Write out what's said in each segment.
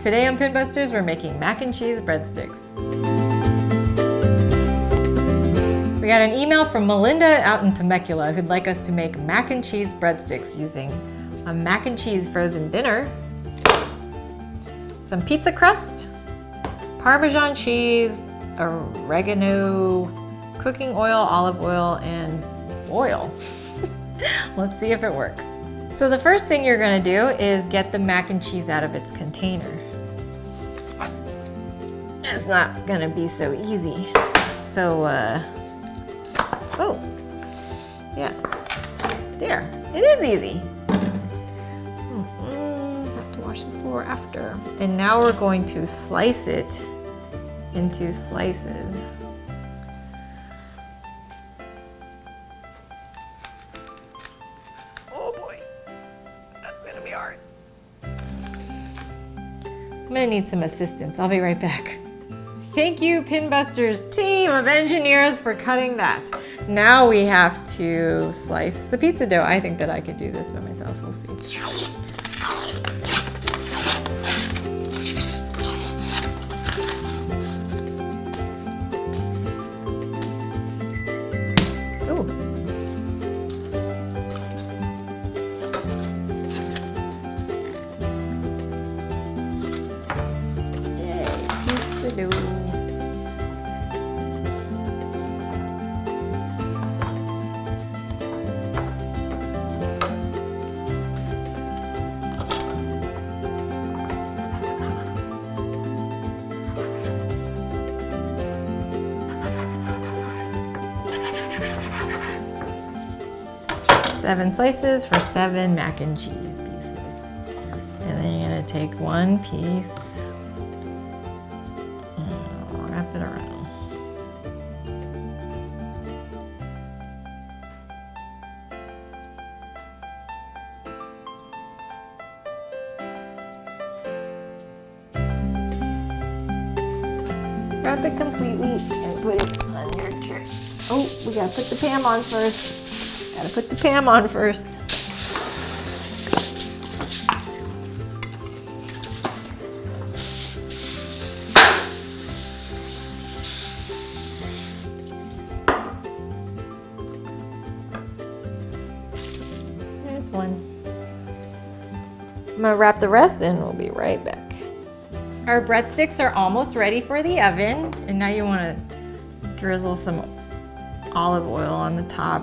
Today on Pinbusters, we're making mac and cheese breadsticks. We got an email from Melinda out in Temecula who'd like us to make mac and cheese breadsticks using a mac and cheese frozen dinner, some pizza crust, Parmesan cheese, oregano, cooking oil, olive oil, and foil. Let's see if it works. So the first thing you're gonna do is get the mac and cheese out of its container. It's not gonna be so easy. So, oh, yeah, there, it is easy. Have to wash the floor after. And now we're going to slice it into slices. Oh boy, that's gonna be hard. I'm gonna need some assistance. I'll be right back. Thank you, Pinbusters team of engineers, for cutting that. Now we have to slice the pizza dough. I think that I could do this by myself. We'll see. Ooh. Yay, pizza dough. Seven slices for 7 mac and cheese pieces. And then you're gonna take one piece and wrap it around. Wrap it completely and put it on your tray. Oh, we gotta put the Pam on first. Gotta put the Pam on first. There's one. I'm gonna wrap the rest and we'll be right back. Our breadsticks are almost ready for the oven, and now you wanna drizzle some olive oil on the top.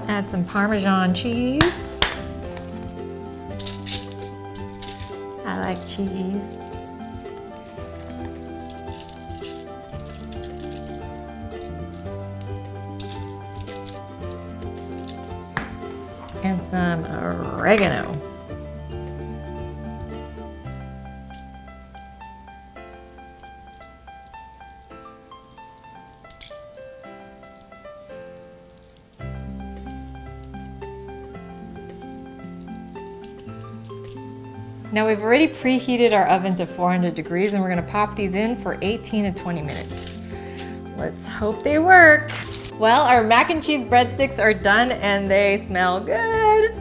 Add some Parmesan cheese. I like cheese. And some oregano. Now we've already preheated our oven to 400 degrees and we're gonna pop these in for 18 to 20 minutes. Let's hope they work. Well, our mac and cheese breadsticks are done and they smell good.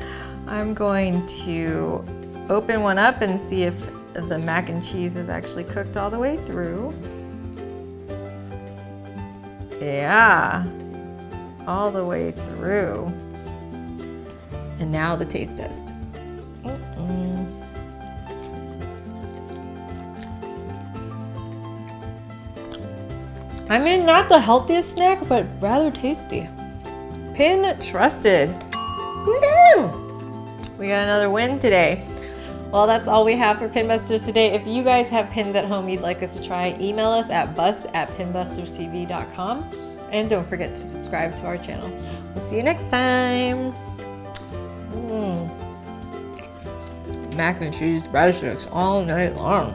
I'm going to open one up and see if the mac and cheese is actually cooked all the way through. Yeah, all the way through. And now the taste test. I mean, not the healthiest snack, but rather tasty. Pin trusted. Woohoo! We got another win today. Well, that's all we have for Pinbusters today. If you guys have pins at home you'd like us to try, email us at bus@pinbusterstv.com. And don't forget to subscribe to our channel. We'll see you next time. Mac and cheese breadsticks all night long.